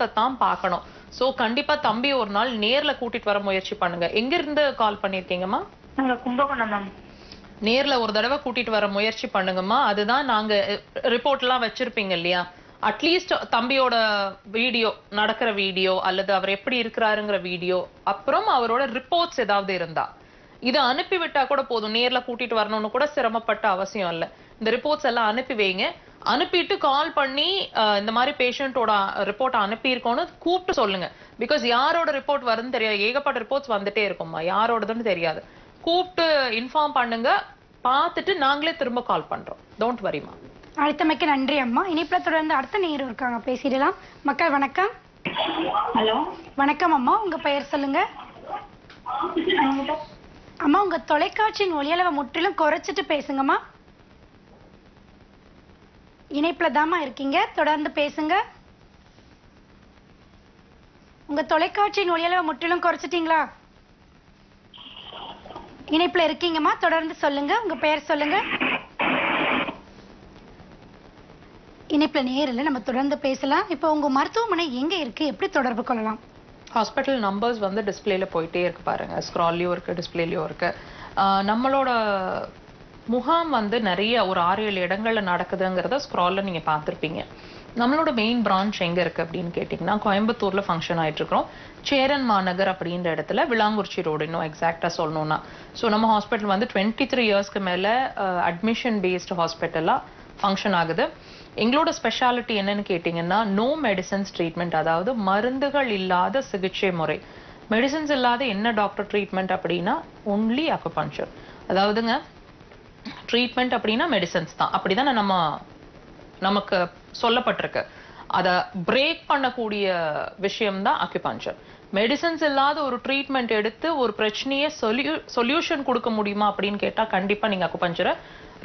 விஷயத்தை தான் பார்க்கணும். சோ கண்டிப்பா தம்பி ஒரு நாள் நேர்ல கூட்டிட்டு வர முயற்சி பண்ணுங்க. எங்க இருந்து கால் பண்ணிருக்கீங்கம்மா? நாங்க கும்பகோணம் மேம். நேர்ல ஒரு தடவை கூட்டிட்டு வர முயற்சி பண்ணுங்கம்மா. அதுதான் நாங்க ரிப்போர்ட் எல்லாம் வச்சிருப்பீங்க இல்லையா? அட்லீஸ்ட் தம்பியோட வீடியோ, நடக்கிற வீடியோ அல்லது அவர் எப்படி இருக்கிறாருங்கிற வீடியோ, அப்புறம் அவரோட ரிப்போர்ட்ஸ் ஏதாவது இருந்தா இதை அனுப்பி விட்டா கூட போதும். நேர்ல கூட்டிட்டு வரணும்னு கூட சிரமப்பட்ட அவசியம் இல்ல. இந்த ரிப்போர்ட்ஸ் எல்லாம் அனுப்பி வைங்க. அனுப்பிட்டு கால் பண்ணி இந்த மாதிரி பேஷண்டோட ரிப்போர்ட் அனுப்பியிருக்கோன்னு கூப்பிட்டு சொல்லுங்க. பிகாஸ் யாரோட ரிப்போர்ட் வருதுன்னு தெரியாது. ஏகப்பட்ட ரிப்போர்ட்ஸ் வந்துட்டே இருக்கும்மா, யாரோடதுன்னு தெரியாது. கூப்பிட்டு இன்ஃபார்ம் பண்ணுங்க. பார்த்துட்டு நாங்களே திரும்ப கால் பண்றோம். டோன்ட் வரிமா. அழைத்தமைக்கு நன்றி அம்மா. இனிப்புல தொடர்ந்து அடுத்த நேரம் இருக்காங்க, பேசிடலாம். மக்கள் வணக்கம். ஹலோ வணக்கம் அம்மா, உங்க பெயர் சொல்லுங்க. அம்மா உங்க தொலைக்காட்சியின் ஒலியளவை முற்றிலும் குறைச்சிட்டு பேசுங்கம்மா. இணைப்புல தாமா இருக்கீங்க, தொடர்ந்து பேசுங்க. உங்க தொலைக்காட்சியின் ஒலியளவை முற்றிலும் குறைச்சிட்டீங்களா? இணைப்புல இருக்கீங்கம்மா, தொடர்ந்து சொல்லுங்க. உங்க பெயர் சொல்லுங்க. இணைப்புல நேரில் நம்ம தொடர்ந்து பேசலாம். இப்போ உங்க மருத்துவமனை எங்க இருக்கு, எப்படி தொடர்பு கொள்ளலாம்? ஹாஸ்பிட்டல் நம்பர்ஸ் வந்து டிஸ்பிளேல போயிட்டே இருக்கு பாருங்க. ஸ்க்ரால்லையும் இருக்கு, டிஸ்பிளேலையும் இருக்கு. நம்மளோட முகாம் வந்து நிறைய ஒரு 6-7 இடங்கள்ல நடக்குதுங்கிறத ஸ்க்ரால்ல நீங்க பார்த்துருப்பீங்க. நம்மளோட மெயின் பிரான்ச் எங்க இருக்கு அப்படின்னு கேட்டிங்கன்னா, கோயம்புத்தூர்ல ஃபங்க்ஷன் ஆயிட்டு இருக்கிறோம். சேரன் மாநகர் அப்படின்ற இடத்துல, விளாங்குறிச்சி ரோடு இன்னும் எக்ஸாக்டா சொல்லணும்னா. ஸோ நம்ம ஹாஸ்பிட்டல் வந்து 23 இயர்ஸ்க்கு மேல அட்மிஷன் பேஸ்டு ஹாஸ்பிட்டலா ஃபங்க்ஷன் ஆகுது. எங்களோட ஸ்பெஷாலிட்டி என்னன்னு கேட்டிங்கன்னா, நோ மெடிசன்ஸ் ட்ரீட்மெண்ட், அதாவது மருந்துகள் இல்லாத சிகிச்சை முறை. மெடிசன்ஸ் இல்லாத என்ன டாக்டர் ட்ரீட்மெண்ட் அப்படின்னா ஒன்லி அக்குபஞ்சர். அதாவதுங்க ட்ரீட்மெண்ட் அப்படின்னா மெடிசன்ஸ் தான், அப்படிதான் நமக்கு சொல்லப்பட்டிருக்கு. அதை பிரேக் பண்ணக்கூடிய விஷயம் தான் அக்குபஞ்சர். மெடிசன்ஸ் இல்லாத ஒரு ட்ரீட்மெண்ட் எடுத்து ஒரு பிரச்சனையை சொல்யூஷன் கொடுக்க முடியுமா அப்படின்னு கேட்டா கண்டிப்பா நீங்க அக்குபஞ்சரை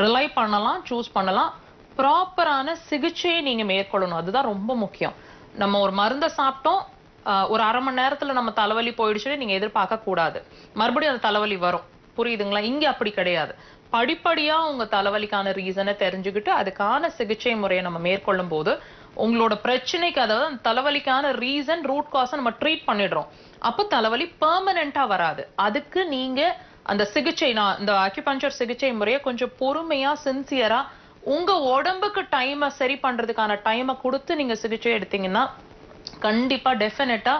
ரிலை பண்ணலாம், சூஸ் பண்ணலாம். ப்ராப்பரான சிகிச்சையை நீங்க மேற்கொள்ளணும், அதுதான் ரொம்ப முக்கியம். நம்ம ஒரு மருந்தை சாப்பிட்டோம், ஒரு 1/2 மணி நேரத்துல நம்ம தலைவலி போயிடுச்சுன்னு நீங்க எதிர்பார்க்க கூடாது. மறுபடியும் அந்த தலைவலி வரும், புரியுதுங்களா? இங்க அப்படி கிடையாது. படிப்படியா உங்க தலைவலிக்கான ரீசனை தெரிஞ்சுக்கிட்டு அதுக்கான சிகிச்சை முறையை நம்ம மேற்கொள்ளும் போது உங்களோட பிரச்சனைக்கு, அதாவது அந்த தலைவலிக்கான ரீசன், ரூட் காஸை நம்ம ட்ரீட் பண்ணிடுறோம். அப்போ தலைவலி பெர்மனண்டா வராது. அதுக்கு நீங்க அந்த சிகிச்சை, இந்த அக்யூபஞ்சர் சிகிச்சை முறையை கொஞ்சம் பொறுமையா, சின்சியரா, உங்க உடம்புக்கு டைமை சரி பண்றதுக்கான டைமை கொடுத்து நீங்க சிகிச்சை எடுத்தீங்கன்னா கண்டிப்பா டெஃபினட்டா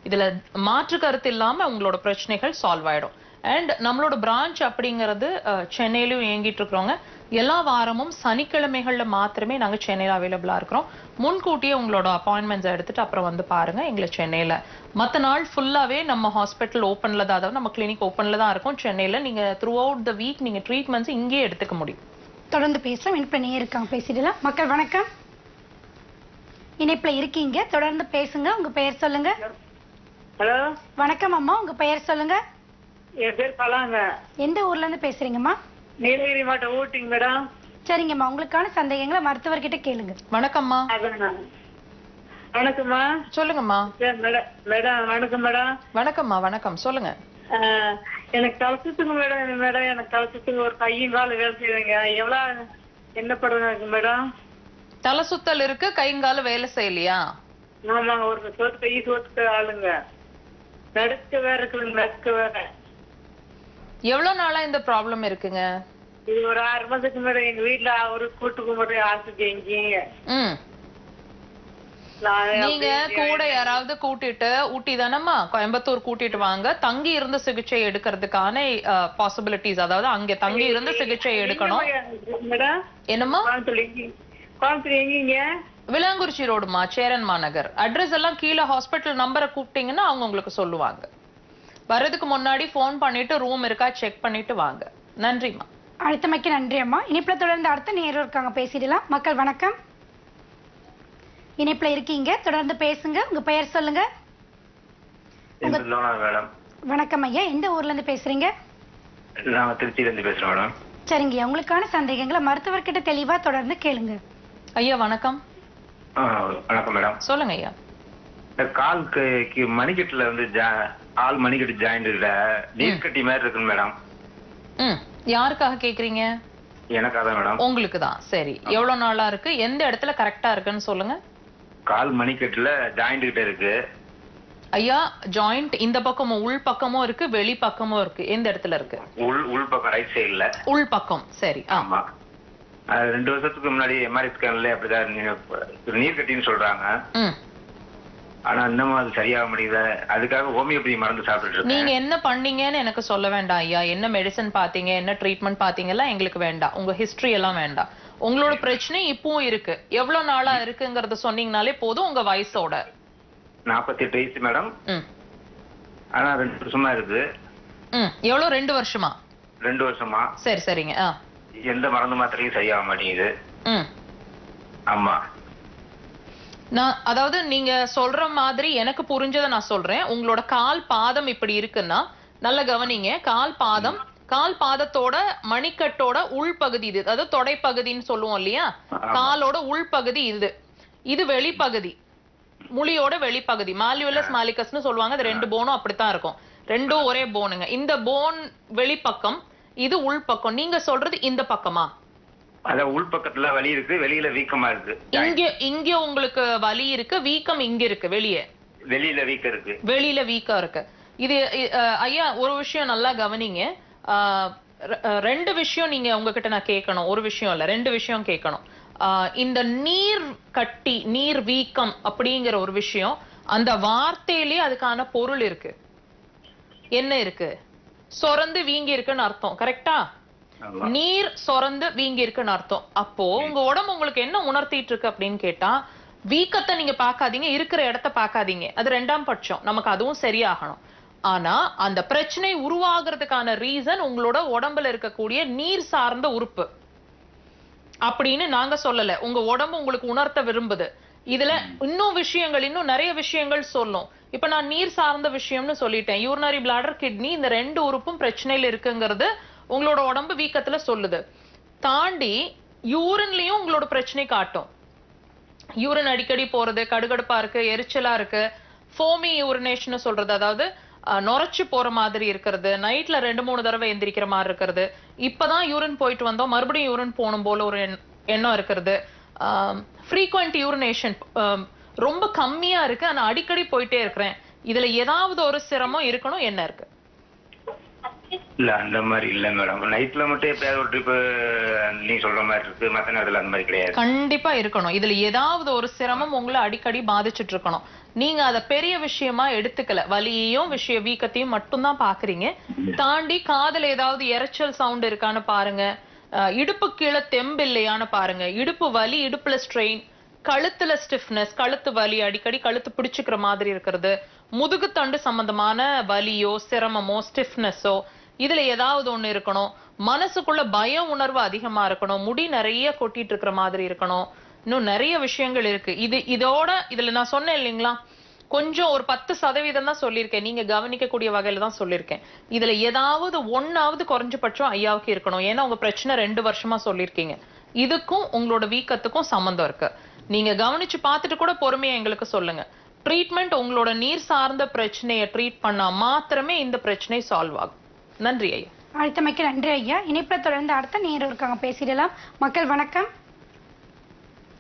இதுல மாற்று கருத்து இல்லாம உங்களோட பிரச்சனைகள் சால்வ் ஆயிடும். அண்ட் நம்மளோட பிரான்ச் அப்படிங்கிறது சென்னையிலும் இயங்கிட்டு இருக்கிறோங்க. எல்லா வாரமும் சனிக்கிழமைகள்ல மாத்திரமே நாங்க சென்னையில அவைலபிளா இருக்கிறோம். முன்கூட்டியே உங்களோட அப்பாயின்மெண்ட்ஸ் எடுத்துட்டு அப்புறம் வந்து பாருங்க எங்களை சென்னையில. மற்ற நாள் ஃபுல்லாவே நம்ம ஹாஸ்பிட்டல் ஓப்பன்ல தான், அதாவது நம்ம கிளினிக் ஓப்பன்ல தான் இருக்கும் சென்னையில. நீங்க த்ரூ அவுட் த வீக் நீங்க ட்ரீட்மெண்ட்ஸ் இங்கேயே எடுத்துக்க முடியும். தொடர்ந்து பேசலாம். இணைப்புல நேர் இருக்காங்க, பேசிடலாம். மக்கள் வணக்கம். இணைப்புல இருக்கீங்க, தொடர்ந்து பேசுங்க. உங்க பெயர் சொல்லுங்க. ஹலோ வணக்கம் அம்மா, உங்க பெயர் சொல்லுங்க. என் பேர் கலாங்க. எந்த ஊர்ல இருந்து பேசுறீங்கம்மா? நீலகிரி மாவட்டம் ஊட்டிங்க மேடம். சரிங்கம்மா, உங்களுக்கான சந்தேகங்களை மருத்துவர்கிட்ட கேளுங்க. வணக்கம்மா. வணக்கம்மா. சொல்லுங்கம்மா. மேடம் வணக்கம் மேடம். வணக்கம்மா. வணக்கம், சொல்லுங்க. எனக்கு தலைச்சுத்துங்க மேடம். எனக்கு தலைச்சுத்துங்க, ஒரு கையும் காலும் வேலை செய்யுங்க. எவ்வளவு என்ன படுறாங்க மேடம்? தலை சுத்தல் இருக்கு, கைங்கால வேலை செய்யலையா? ஆமாங்க, ஒரு சோத்து கை சோத்துக்கு ஆளுங்க. நடுக்க வேற இருக்குதுங்க, நடுக்க வேற. எவ்வளவு நாளா இந்த ப்ராப்ளம் இருக்குங்க? இது ஒரு 6 மாசத்துக்கு மேடம். எங்க வீட்டுல அவரு கூட்டு கும்பிட்டு ஆசைக்கு எங்கீங்க. நீங்க கூட யாராவது கூட்டிட்டு, ஊட்டி தானம்மா, கோயம்புத்தூர் கூட்டிட்டு வாங்க. தங்கி இருந்து சிகிச்சை எடுக்கிறதுக்கான பாசிபிலிட்டிஸ், அதாவது அங்க தங்கி இருந்து சிகிச்சை எடுக்கணும். என்னம்மா? கோயம்புத்தூர் எங்கீங்க? விளாங்குறிச்சி ரோடுமா, சேரன் மாநகர். அட்ரஸ் எல்லாம் கீழே ஹாஸ்பிட்டல் நம்பரை கூப்பிட்டீங்கன்னா அவங்க உங்களுக்கு சொல்லுவாங்க. வர்றதுக்கு முன்னாடி போன் பண்ணிட்டு ரூம் இருக்கா செக் பண்ணிட்டு வாங்க. நன்றிம்மா. அழைத்தமைக்கு நன்றி அம்மா. இணைப்புல தொடர்ந்து அடுத்த நேரம் இருக்காங்க, பேசிடலாம். மக்கள் வணக்கம். இணைப்புல இருக்கீங்க, தொடர்ந்து பேசுங்க. உங்க பெயர் சொல்லுங்க. வணக்கம் ஐயா, எந்த ஊர்ல இருந்து பேசுறீங்க? நான் திருச்சியில இருந்து பேசுறேன் மேடம். சரிங்க, உங்களுக்கான சந்தேகங்களை மருத்துவர்கிட்ட தெளிவா தொடர்ந்து கேளுங்க. ஐயா வணக்கம். வணக்கம் மேடம். சொல்லுங்க ஐயா. இந்த காலுக்கு மணிக்கட்டுல வந்து ஆள் மணிக்கட்டு ஜாயிண்ட்ல நீர் கட்டி மாதிரி இருக்கு மேடம். யாருக்காக கேக்குறீங்க? எனக்காக மேடம். உங்களுக்கு தான். சரி, எவ்வளவு நாளா இருக்கு? எந்த இடத்துல கரெக்டா இருக்குன்னு சொல்லுங்க. கால் மணிக்கட்டுல ஜாயிண்ட் கிட்ட இருக்கு. ஐயா ஜாயிண்ட் இந்த பக்கமும் உள் பக்கமும் இருக்கு, வெளி பக்கமும் இருக்கு. எந்த இடத்துல இருக்கு? உள் பக்கம் ரைட் சைடுல. உள் பக்கம். சரி. ஆமா. 2 வருஷத்துக்கு முன்னாடி எம்ஆர்ஐ ஸ்கேன்ல அப்படிதான் நீர் கட்டின்னு சொல்றாங்க. ஆனா இன்னமும் அது சரியாக முடியல. அதுக்காக ஹோமியோபதி மருந்து சாப்பிட்டுட்டு இருக்கேன். நீங்க என்ன பண்ணீங்கன்னு எனக்கு சொல்ல வேண்டாம் ஐயா. என்ன மெடிசன் பாத்தீங்க, என்ன ட்ரீட்மெண்ட் பாத்தீங்கல்ல எங்களுக்கு வேண்டாம். உங்க ஹிஸ்டரி எல்லாம் வேண்டாம். உங்களோட பிரச்சனை இப்பவும் இருக்கு. எவ்வளவு நாளா இருக்குங்கறத சொன்னீங்கனாலே போதும். உங்க வயசோட 48 வயசு மேடம். ஆனா 2 வருஷமா இருக்கு. எவ்வளவு? 2 வருஷமா? 2 வருஷமா. சரி சரிங்க. எந்த மருந்து மாத்திரையும் சரியாக மாட்டேங்குது. ஆமா. நான் அதாவது நீங்க சொல்ற மாதிரி எனக்கு புரிஞ்சதை நான் சொல்றேன். உங்களோட கால் பாதம் இப்படி இருக்குன்னா நல்ல கவனிங்க. கால் பாதத்தோட மணிக்கட்டோட உள்பகுதி இது, அதாவது தொடைப்பகுதின்னு சொல்லுவோம் இல்லையா, காலோட உள்பகுதி இது வெளிப்பகுதி, முழியோட வெளிப்பகுதி. மால்யூலஸ் மாலிகஸ்னு சொல்லுவாங்க. அது 2 போனும் அப்படித்தான் இருக்கும். 2ம் ஒரே போனுங்க. இந்த போன் வெளிப்பக்கம், இது உள்பக்கம். நீங்க சொல்றது இந்த பக்கமா? அத உள் பக்கத்துல வலி இருக்கு, வெளியில வீக்கமா இருக்கு. இங்க உங்களுக்கு வலி இருக்கு, வீக்கம் இங்க இருக்கு, வெளியில வீக்கம் இருக்கு. வெளியில வீக்கம் இருக்கு. இது ஐயா ஒரு விஷயம் நல்லா கவனிங்க. 2 விஷயம் நீங்க உங்ககிட்ட நான் கேட்கணும். ஒரு விஷயம் இல்ல, 2 விஷயம் கேட்கணும். இந்த நீர் கட்டி, நீர் வீக்கம் அப்படிங்கிற ஒரு விஷயம், அந்த வார்த்தையிலேயே அதுக்கான பொருள் இருக்கு. என்ன இருக்கு? சொரந்து வீங்கி இருக்குன்னு அர்த்தம். கரெக்டா? நீர் சொரந்து வீங்கி இருக்குன்னு அர்த்தம். அப்போ உங்க உடம்பு உங்களுக்கு என்ன உணர்த்திட்டு இருக்கு அப்படின்னு கேட்டா, வீக்கத்தை நீங்க பாக்காதீங்க, இருக்கிற இடத்த பாக்காதீங்க. அது 2ஆம் பட்சம். நமக்கு அதுவும் சரியாகணும். ஆனா அந்த பிரச்சனை உருவாகிறதுக்கான ரீசன் உங்களோட உடம்புல இருக்கக்கூடிய நீர் சார்ந்த உறுப்பு அப்படின்னு நாங்க சொல்லல. உங்க உடம்பு உங்களுக்கு உணர்த்த விரும்புது. இதுல இன்னும் நிறைய விஷயங்கள் சொல்லும். இப்ப நான் நீர் சார்ந்த விஷயம்னு சொல்லிட்டேன். யூரினரி பிளாடர், கிட்னி, இந்த 2 உறுப்பும் பிரச்சனையில இருக்குங்கிறது உங்களோட உடம்பு வீக்கத்துல சொல்லுது. தாண்டி யூரின்லயும் உங்களோட பிரச்சனை காட்டும். யூரின் அடிக்கடி போறது, கடுகடுப்பா இருக்கு, எரிச்சலா இருக்கு, ஃபோமி யூரினேஷன் சொல்றது, அதாவது நுரைச்சு போற மாதிரி இருக்கிறது, நைட்ல 2-3 தடவை எந்திரிக்கிற மாதிரி இருக்கிறது, இப்பதான் யூரின் போயிட்டு வந்தோம் மறுபடியும் யூரின் போகணும் போல ஒரு எண்ணம் இருக்கிறது, ஃப்ரீக்வெண்ட் யூரினேஷன் ரொம்ப கம்மியா இருக்கு ஆனா அடிக்கடி போயிட்டே இருக்கிறேன். இதுல ஏதாவது ஒரு சிரமம் இருக்கணும். என்ன இருக்கு? இல்ல அந்த மாதிரி இல்ல மேடம். நைட்ல மட்டும் எப்பயாவது ஒரு ட்ரிப் நீங்க சொல்ற மாதிரி இருக்கு, மத்த நேரத்துல அந்த மாதிரி கிடையாது. கண்டிப்பா இருக்கணும். இதுல ஏதாவது ஒரு சிரமம் உங்களை அடிக்கடி பாதிச்சுட்டு இருக்கணும். நீங்க அத பெரிய விஷயமா எடுத்துக்கல. வலியையும் வீக்கத்தையும் மட்டும்தான் பாக்குறீங்க. தாண்டி காதுல ஏதாவது இரைச்சல் சவுண்ட் இருக்கான்னு பாருங்க. இடுப்பு கீழே தெம்பு இல்லையான்னு பாருங்க. இடுப்பு வலி, இடுப்புல ஸ்ட்ரெயின், கழுத்துல ஸ்டிஃப்னஸ், கழுத்து வலி, அடிக்கடி கழுத்து பிடிச்சுக்கிற மாதிரி இருக்கிறது, முதுகுத்தண்டு சம்பந்தமான வலியோ சிரமமோ ஸ்டிஃப்னஸோ, இதுல ஏதாவது ஒண்ணு இருக்கணும். மனசுக்குள்ள பய உணர்வு அதிகமா இருக்கணும். முடி நிறைய கொட்டிட்டு இருக்கிற மாதிரி இருக்கணும். இன்னும் நிறைய விஷயங்கள் இருக்கு. இதுல நான் சொன்னேன் இல்லைங்களா, கொஞ்சம் ஒரு 10% தான் சொல்லியிருக்கேன். நீங்க கவனிக்கக்கூடிய வகையில தான் சொல்லியிருக்கேன். இதுல ஏதாவது ஒன்னாவது குறைஞ்சபட்சம் ஐயாவுக்கு இருக்கணும். ஏன்னா உங்க பிரச்சனை 2 வருஷமா சொல்லியிருக்கீங்க. இதுக்கும் உங்களோட வீக்கத்துக்கும் சம்பந்தம் இருக்கு. நீங்க கவனிச்சு பார்த்துட்டு கூட பொறுமையா எங்களுக்கு சொல்லுங்க. ட்ரீட்மெண்ட் உங்களோட நீர் சார்ந்த பிரச்சனையை ட்ரீட் பண்ணா மாத்திரமே இந்த பிரச்சனை சால்வ் ஆகும். நன்றி ஐயா. அழைத்தமைக்கு நன்றி ஐயா. இணைப்புல தொடர்ந்து அடுத்த நேரம் இருக்காங்க, பேசிடலாம். மக்கள் வணக்கம்.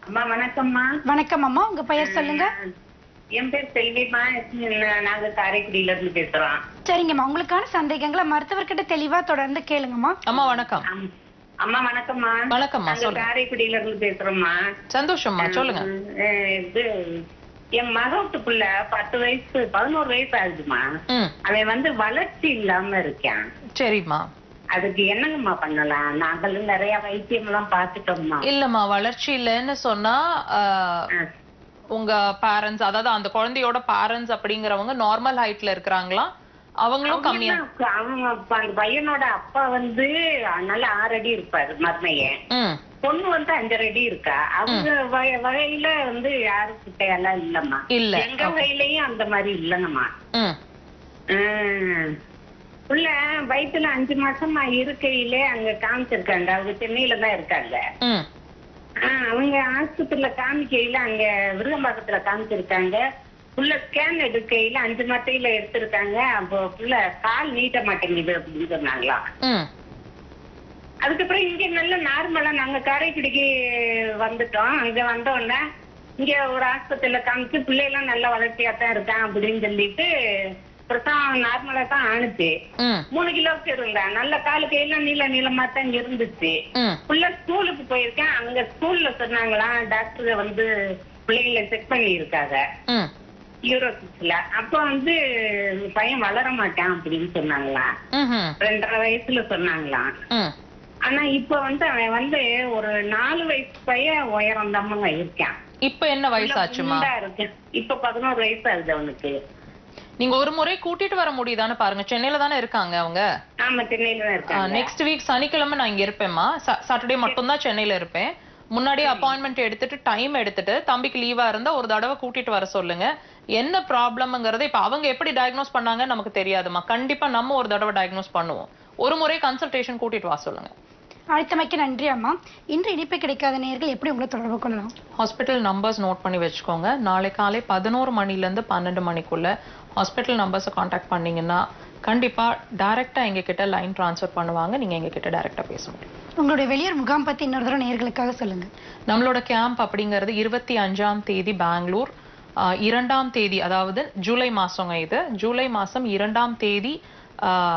அம்மா வணக்கம்மா. வணக்கம் அம்மா, உங்க பெயர் சொல்லுங்க. என் பேர் செல்விமா. நாங்க காரைக்குடியில இருந்து பேசுறோம். சரிங்கம்மா, உங்களுக்கான சந்தேகங்களை மருத்துவர்கிட்ட தெளிவா தொடர்ந்து கேளுங்கம்மா. அம்மா வணக்கம். அம்மா வணக்கம்மா. வணக்கம்மா, சொல்லுங்க. காரைக்குடியில இருந்து பேசுறோம்மா. சந்தோஷம்மா, சொல்லுங்க. இது என் மகத்து புள்ள 11 வயசு ஆகுதுமா. அவன் வளர்ச்சி இல்லாம இருக்கான். சரிம்மா, அதுக்கு என்னங்கம்மா பண்ணலாம்? நாங்களும் நிறைய வைத்தியம் எல்லாம் பாத்துட்டோம்மா. இல்லம்மா, வளர்ச்சி இல்லைன்னு சொன்னா உங்க பேரண்ட்ஸ், அதாவது அந்த குழந்தையோட பேரண்ட்ஸ் அப்படிங்கிறவங்க நார்மல் ஹைட்ல இருக்கிறாங்களா? அவங்களும் கம்மியா? அந்த பையனோட அப்பா நல்ல 6 அடி இருப்பாரு மர்மையன். பொண்ணு 5 அடி இருக்கா. அவங்க வகையில யாரும் கிட்டையெல்லாம் இல்லம்மா. இல்ல, எங்க வகையிலயும் அந்த மாதிரி இல்லங்கம்மா. உள்ள வயிற்றுல 5 மாசமா இருக்கையிலே அங்க காமிச்சிருக்காங்க. அவங்க சென்னையில தான் இருக்காங்க. அவங்க ஆஸ்பத்திரியில காமிக்கையில அங்க விருகம்பாக்கத்துல காமிச்சிருக்காங்க. புள்ள ஸ்கேன் எடுக்கையில 5 மட்டையில எடுத்திருக்காங்க. அப்போ புள்ள கால் நீட்ட மாட்டேங்குது அப்படின்னு சொன்னாங்களாம். அதுக்கப்புறம் இங்க நல்ல நார்மலா நாங்க காரைக்குடிக்கு வந்துட்டோம். அங்க வந்தோடனே இங்க ஒரு ஆஸ்பத்திரியில காமிச்சு பிள்ளைலாம் நல்லா வளர்ச்சியா தான் இருக்கான் அப்படின்னு சொல்லிட்டு பிரசவம் நார்மலா தான் ஆணுச்சு. 3 கிலோவுக்கு இருந்தேன். நல்ல காலு கையெல்லாம் நீளமா தான் இருந்துச்சு. புள்ள ஸ்கூலுக்கு போயிருக்கேன். அங்க ஸ்கூல்ல சொன்னாங்களாம் டாக்டர் வந்து பிள்ளைங்களை செக் பண்ணி இருக்காங்க யூரோசிஸ்ல. அப்ப வந்து பையன் வளர மாட்டான் அப்படின்னு சொன்னாங்களாம். 2.5 வயசுல சொன்னாங்களாம். ஆனா இப்ப வந்து அவன் வந்து ஒரு 4 வயசு பையன் உயரம் தான் இருக்கான். இப்ப என்ன வயசாச்சுமா? இப்ப 11 வயசு ஆகுது அவனுக்கு. நீங்க ஒரு முறை கூட்டிட்டு வர முடியுதான்னு பாருங்க. சென்னையில தானே இருக்காங்க அவங்க? ஆமா, சென்னையில தான் இருக்காங்க. நெக்ஸ்ட் வீக் சனிக்கிழமை நான் இங்க இருப்பேன்மா. சாட்டர்டே மட்டும் தான் சென்னையில இருப்பேன். முன்னாடியே அப்பாயின்மெண்ட் எடுத்துட்டு டைம் எடுத்துட்டு தம்பிக்கு லீவா இருந்தா ஒரு தடவை கூட்டிட்டு வர சொல்லுங்க. என்ன ப்ராப்ளம்ங்கறத இப்ப அவங்க எப்படி டயக்னோஸ் பண்ணாங்க நமக்கு தெரியாதுமா. கண்டிப்பா நம்ம ஒரு தடவை டயக்னோஸ் பண்ணுவோம். ஒரு முறை கன்சல்டேஷன் கூட்டிட்டு வா சொல்லுங்க. அழைத்தமைக்கு நன்றி அம்மா. இன்று இணைப்பு கிடைக்காத நேயர்கள் எப்படி உங்களை தொடர்பு கொள்ளலாம்? ஹாஸ்பிட்டல் நம்பர்ஸ் நோட் பண்ணி வச்சுக்கோங்க. நாளை காலை 11 மணில இருந்து 12 மணிக்குள்ள ஹாஸ்பிட்டல் நம்பர்ஸை காண்டாக்ட் பண்ணீங்கன்னா கண்டிப்பா டைரக்டா எங்க கிட்ட லைன் டிரான்ஸ்ஃபர் பண்ணுவாங்க. நீங்க எங்க கிட்ட டைரக்டா பேச முடியும். உங்களுடைய வெளியூர் முகாம் பத்தி இன்னொரு தடவை நேயர்களுக்காக சொல்லுங்க. நம்மளோட கேம்ப் அப்படிங்கிறது 25ஆம் தேதி பெங்களூர், 2ஆம் தேதி அதாவது ஜூலை மாசங்க. இது ஜூலை மாசம் 2ஆம் தேதி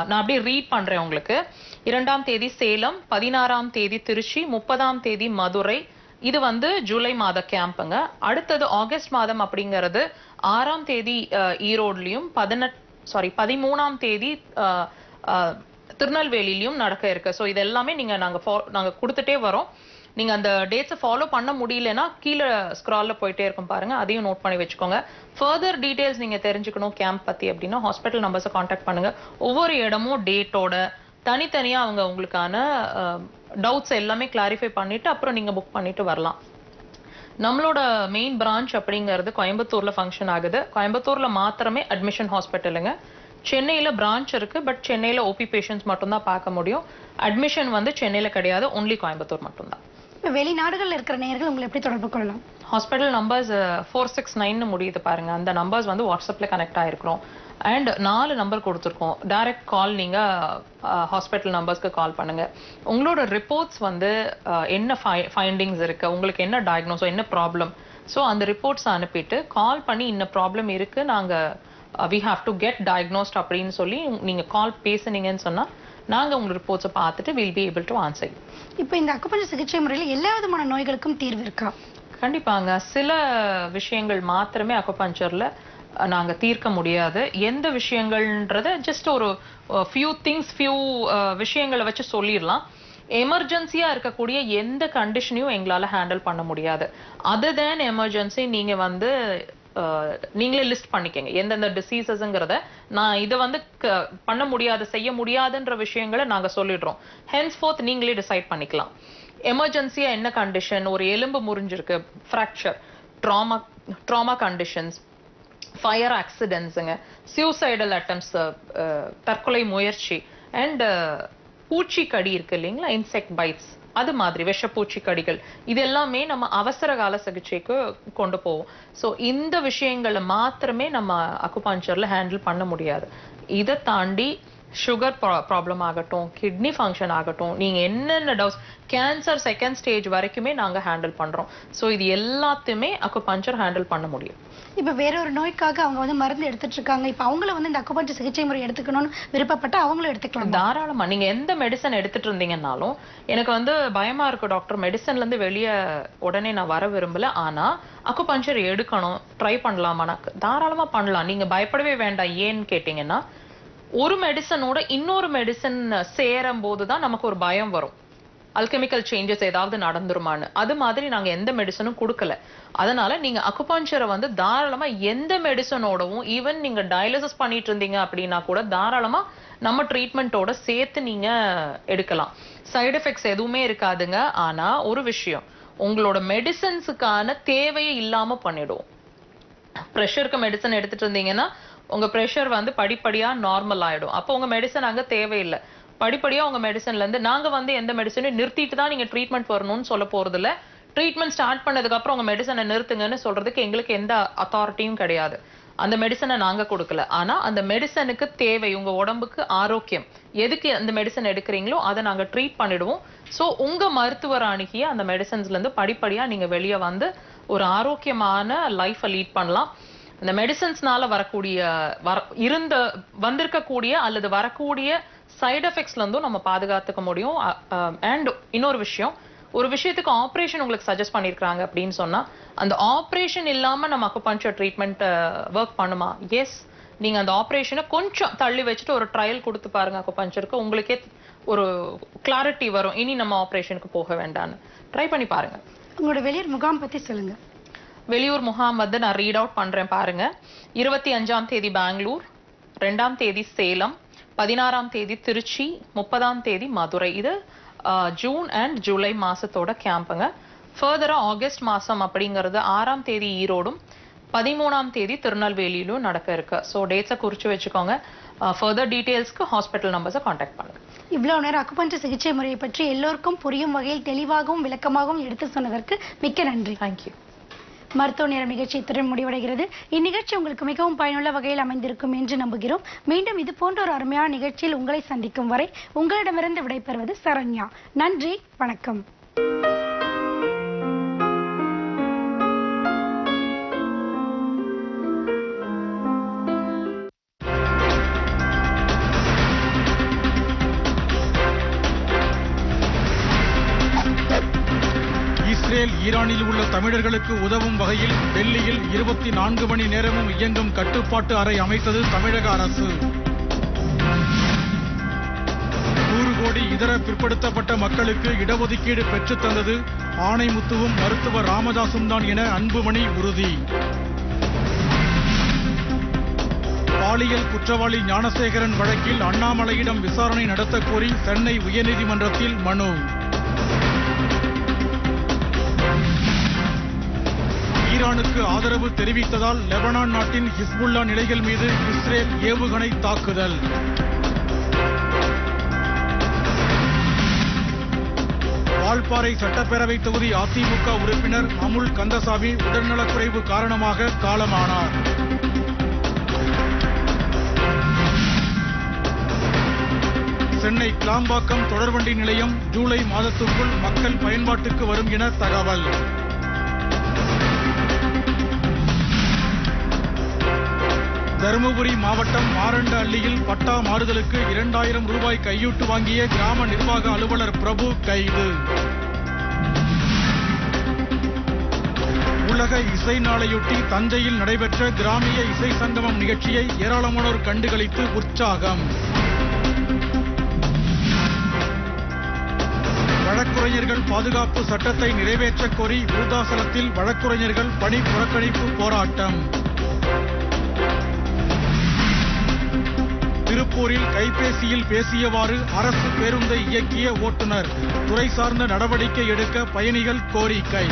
நான் அப்படியே ரீட் பண்றேன் உங்களுக்கு. 2ஆம் தேதி சேலம், 16ஆம் தேதி திருச்சி, 30ஆம் தேதி மதுரை. இது வந்து ஜூலை மாத கேம்புங்க. அடுத்தது ஆகஸ்ட் மாதம் அப்படிங்கிறது 6ஆம் தேதி ஈரோட்லயும் 13ஆம் தேதி திருநெல்வேலியிலும் நடக்க இருக்கு. ஸோ இது எல்லாமே நாங்க கொடுத்துட்டே வரோம். நீங்க அந்த டேட்ஸை ஃபாலோ பண்ண முடியலன்னா கீழே ஸ்க்ரால்ல போயிட்டே இருக்கும் பாருங்க, அதையும் நோட் பண்ணி வச்சுக்கோங்க. ஃபர்தர் டீடைல்ஸ் நீங்க தெரிஞ்சுக்கணும் கேம்ப் பத்தி அப்படின்னா ஹாஸ்பிட்டல் நம்பர்ஸை காண்டாக்ட் பண்ணுங்க. ஒவ்வொரு இடமும் டேட்டோட தனித்தனியா அவங்க உங்களுக்கான டவுட்ஸ் எல்லாமே கிளாரிஃபை பண்ணிட்டு அப்புறம் நீங்க புக் பண்ணிட்டு வரலாம். நம்மளோட மெயின் பிரான்ச் அப்படிங்கிறது கோயம்புத்தூர்ல ஃபங்க்ஷன் ஆகுது. கோயம்புத்தூர்ல மாத்திரமே அட்மிஷன் ஹாஸ்பிட்டலுங்க. சென்னையில பிரான்ச் இருக்கு, பட் சென்னையில ஓபி பேஷண்ட்ஸ் மட்டும் தான் பார்க்க முடியும். அட்மிஷன் வந்து சென்னையில கிடையாது, ஒன்லி கோயம்புத்தூர் மட்டும் தான். வெளிநாடுகள்ல இருக்கிற நேயர்கள் உங்களை எப்படி தொடர்பு கொள்ளலாம்? ஹாஸ்பிட்டல் நம்பர்ஸ் 469 முடியுது பாருங்க. அந்த நம்பர்ஸ் வந்து வாட்ஸ்அப்ல கனெக்ட் ஆயிருக்கிறோம். அண்ட் 4 நம்பர் கொடுத்துருக்கோம். டைரக்ட் கால் நீங்க ஹாஸ்பிட்டல் நம்பர்ஸ்க்கு கால் பண்ணுங்க. உங்களோட ரிப்போர்ட்ஸ் வந்து என்ன ஃபைண்டிங்ஸ் இருக்கு, உங்களுக்கு என்ன டயக்னோஸோ என்ன ப்ராப்ளம், ஸோ அந்த ரிப்போர்ட்ஸ் அனுப்பிட்டு கால் பண்ணி இந்த ப்ராப்ளம் இருக்கு, நாங்க we have to get diagnosed அப்படின்னு சொல்லி நீங்க கால் பேசுனீங்கன்னு சொன்னா நாங்க உங்க ரிப்போர்ட்ஸை பார்த்துட்டு we'll be able to answer you. இப்போ இந்த அக்குபஞ்சர் சிகிச்சை முறையில் எல்லா விதமான நோய்களுக்கும் தீர்வு இருக்கா? கண்டிப்பாங்க. சில விஷயங்கள் மாத்திரமே அக்குபஞ்சர்ல நாங்க தீர்க்க முடியாது. எந்த விஷயங்கள்ன்றத ஜஸ்ட் ஒரு ஃபியூ விஷயங்களை வச்சு சொல்லிடலாம். எமர்ஜென்சியா இருக்கக்கூடிய எந்த கண்டிஷனையும் எங்களால ஹேண்டில் பண்ண முடியாது. அதர் தேன் எமர்ஜென்சி நீங்க வந்து நீங்களே லிஸ்ட் பண்ணிக்கங்க எந்தெந்த டிசீசஸ்ங்கிறத. நான் இதை வந்து பண்ண முடியாது செய்ய முடியாதுன்ற விஷயங்களை நாங்க சொல்லிடுறோம். ஹென்ஸ்ஃபோர்த் நீங்களே டிசைட் பண்ணிக்கலாம். எமர்ஜென்சியா என்ன கண்டிஷன், ஒரு எலும்பு முறிஞ்சிருக்கு, ஃப்ராக்சர், ட்ராமா கண்டிஷன்ஸ், ஃபயர் ஆக்சிடென்ட்ஸுங்க, சூசைடல் அட்டம்ப்ஸ், தற்கொலை முயற்சி, அண்ட் பூச்சிக்கடி இருக்கு இல்லைங்களா, இன்செக்ட் பைட்ஸ், அது மாதிரி விஷப்பூச்சி கடிகள், இது எல்லாமே நம்ம அவசர கால சிகிச்சைக்கு கொண்டு போவோம். ஸோ இந்த விஷயங்களை மாத்திரமே நம்ம அக்குபஞ்சர்ல ஹேண்டில் பண்ண முடியாது. இதை தாண்டி சுகர் ப்ராப்ளம் ஆகட்டும், கிட்னி ஃபங்க்ஷன் ஆகட்டும், நீங்க என்னென்ன டவுட்ஸ், கேன்சர் செகண்ட் ஸ்டேஜ் வரைக்குமே நாங்க ஹேண்டில் பண்றோம். ஸோ இது எல்லாத்தையுமே அக்குபஞ்சர் ஹேண்டில் பண்ண முடியும். இப்ப வேற ஒரு நோய்க்காக அவங்க வந்து மருந்து எடுத்துட்டு இருக்காங்க, இப்ப அவங்கள வந்து இந்த அக்குபஞ்சர் சிகிச்சை முறை எடுத்துக்கணும்னு விருப்பப்பட்ட அவங்களும் எடுத்துக்கலாம்? தாராளமா. நீங்க எந்த மெடிசன் எடுத்துட்டு இருந்தீங்கன்னாலும், எனக்கு வந்து பயமா இருக்கு டாக்டர், மெடிசன்ல இருந்து வெளியே உடனே நான் வர விரும்பல, ஆனா அக்குபஞ்சர் எடுக்கணும், ட்ரை பண்ணலாமா, தாராளமா பண்ணலாம். நீங்க பயப்படவே வேண்டாம். ஏன்னு கேட்டீங்கன்னா, ஒரு மெடிசனோட இன்னொரு மெடிசன் சேரும் போதுதான் நமக்கு ஒரு பயம் வரும். அல்கெமிக்கல் சேஞ்சஸ் ஏதாவது நடந்துருமான்னு. அது மாதிரி நாங்க எந்த மெடிசனும் கொடுக்கல. அதனால நீங்க அக்குபஞ்சரை வந்து தாராளமா எந்த மெடிசனோடவும், ஈவன் நீங்க டயாலிசிஸ் பண்ணிட்டு இருந்தீங்க அப்படின்னா கூட தாராளமா நம்ம ட்ரீட்மெண்ட்டோட சேர்த்து நீங்க எடுக்கலாம். சைடு எஃபெக்ட்ஸ் எதுவுமே இருக்காதுங்க. ஆனா ஒரு விஷயம், உங்களோட மெடிசன்ஸுக்கான தேவையே இல்லாம பண்ணிடுவோம். ப்ரெஷருக்கு மெடிசன் எடுத்துட்டு இருந்தீங்கன்னா உங்க ப்ரெஷர் வந்து படிப்படியா நார்மல் ஆயிடும். அப்போ உங்க மெடிசன் அங்க தேவையில்லை. படிப்படியா உங்க மெடிசன்ல இருந்து நாங்க வந்து எந்த மெடிசனையும் நிறுத்திட்டு தான் நீங்க ட்ரீட்மெண்ட் வரணும்னு சொல்ல போறது இல்ல. ட்ரீட்மெண்ட் ஸ்டார்ட் பண்ணதுக்கு அப்புறம் உங்க மெடிசனை நிறுத்துங்கன்னு சொல்றதுக்கு எங்களுக்கு எந்த அத்தாரிட்டியும் கிடையாது. அந்த மெடிசனை நாங்க கொடுக்கல. ஆனா அந்த மெடிசனுக்கு தேவை, உங்க உடம்புக்கு ஆரோக்கியம், எதுக்கு அந்த மெடிசன் எடுக்கிறீங்களோ அதை நாங்க ட்ரீட் பண்ணிடுவோம். ஸோ உங்க மருத்துவர் அணுகிய அந்த மெடிசன்ஸ்ல இருந்து படிப்படியா நீங்க வெளியே வந்து ஒரு ஆரோக்கியமான லைஃபை லீட் பண்ணலாம். இந்த மெடிசன்ஸ்னால வரக்கூடிய வந்திருக்கக்கூடிய அல்லது வரக்கூடிய சைடு எஃபெக்ட்ஸ்ல இருந்தும் நம்ம பாதுகாத்துக்க முடியும். அண்ட் இன்னொரு விஷயம், ஒரு விஷயத்துக்கு ஆப்ரேஷன் உங்களுக்கு சஜஸ்ட் பண்ணிருக்காங்க அப்படின்னு சொன்னா அந்த ஆப்ரேஷன் இல்லாம நம்ம அக்குபஞ்சர் ட்ரீட்மெண்ட் ஒர்க் பண்ணுமா? எஸ். நீங்க அந்த ஆப்ரேஷனை கொஞ்சம் தள்ளி வச்சுட்டு ஒரு ட்ரையல் கொடுத்து பாருங்க அக்குபஞ்சருக்கு, உங்களுக்கே ஒரு கிளாரிட்டி வரும், இனி நம்ம ஆப்ரேஷனுக்கு போக வேண்டாம்னு. ட்ரை பண்ணி பாருங்க. உங்களோட வெளியூர் முகாம் பத்தி சொல்லுங்க. வெளியூர் முகாம் வந்து நான் ரீட் அவுட் பண்றேன் பாருங்க. 25ஆம் தேதி பெங்களூர், 2ஆம் தேதி சேலம், 16ஆம் தேதி திருச்சி, 30ஆம் தேதி மதுரை. இது ஜூன் அண்ட் ஜூலை மாசத்தோட கேம்புங்க. ஃபர்தரா ஆகஸ்ட் மாசம் அப்படிங்கிறது 6ஆம் தேதி ஈரோடும் 13ஆம் தேதி திருநெல்வேலியிலும் நடக்க இருக்கு. ஸோ டேட்ஸை குறிச்சு வச்சுக்கோங்க. ஃபர்தர் டீடைல்ஸ்க்கு ஹாஸ்பிட்டல் நம்பர்ஸை காண்டாக்ட் பண்ணுங்க. இவ்வளவு நேரம் அக்குபஞ்சர் சிகிச்சை முறையை பற்றி எல்லோருக்கும் புரியும் வகையில் தெளிவாகவும் விளக்கமாகவும் எடுத்து சொன்னதற்கு மிக்க நன்றி. தேங்க்யூ. மருத்துவ நேரம் நிகழ்ச்சி இத்துடன் முடிவடைகிறது. இந்நிகழ்ச்சி உங்களுக்கு மிகவும் பயனுள்ள வகையில் அமைந்திருக்கும் என்று நம்புகிறோம். மீண்டும் இது போன்ற ஒரு அருமையான நிகழ்ச்சியில் உங்களை சந்திக்கும் வரை உங்களிடமிருந்து விடைபெறுவது சரண்யா. நன்றி, வணக்கம். இஸ்ரேல் ஈரானில் உள்ள தமிழர்களுக்கு உதவும் வகையில் டெல்லியில் 24 மணி நேரமும் இயங்கும் கட்டுப்பாட்டு அறை அமைத்தது தமிழக அரசு. 100 கோடி இதர பிற்படுத்தப்பட்ட மக்களுக்கு இடஒதுக்கீடு பெற்றுத் தந்தது ஆணைமுத்துவும் மருத்துவர் ராமதாசும் தான் என அன்புமணி உறுதி. பாலியல் குற்றவாளி ஞானசேகரன் வழக்கில் அண்ணாமலையிடம் விசாரணை நடத்த கோரி சென்னை உயர்நீதிமன்றத்தில் மனு. ஈரானுக்கு ஆதரவு தெரிவித்ததால் லெபனான் நாட்டின் ஹிஸ்புல்லா நிலைகள் மீது இஸ்ரேல் ஏவுகணை தாக்குதல். வால்பாறை சட்டப்பேரவை தொகுதி அதிமுக உறுப்பினர் அமுல் கந்தசாமி உடல்நலக்குறைவு காரணமாக காலமானார். சென்னை கிளாம்பாக்கம் தொடர்வண்டி நிலையம் ஜூலை மாதத்துக்குள் மக்கள் பயன்பாட்டுக்கு வரும் என தகவல். தருமபுரி மாவட்டம் மாரண்ட அள்ளியில் பட்டா மாறுதலுக்கு 2000 ரூபாய் கையூட்டு வாங்கிய கிராம நிர்வாக அலுவலர் பிரபு கைது. உலக இசை நாளையொட்டி தஞ்சையில் நடைபெற்ற கிராமிய இசை சங்கமம் நிகழ்ச்சியை ஏராளமானோர் கண்டுகளித்து உற்சாகம். வழக்குரைஞர்கள் பாதுகாப்பு சட்டத்தை நிறைவேற்றக் கோரி விருத்தாசலத்தில் வழக்குரைஞர்கள் பணி புறக்கணிப்பு போராட்டம். திருப்பூரில் கைபேசியில் பேசியவாறு அரசு பேருந்தை இயக்கிய ஓட்டுநர், துறை சார்ந்த நடவடிக்கை எடுக்க பயணிகள் கோரிக்கை.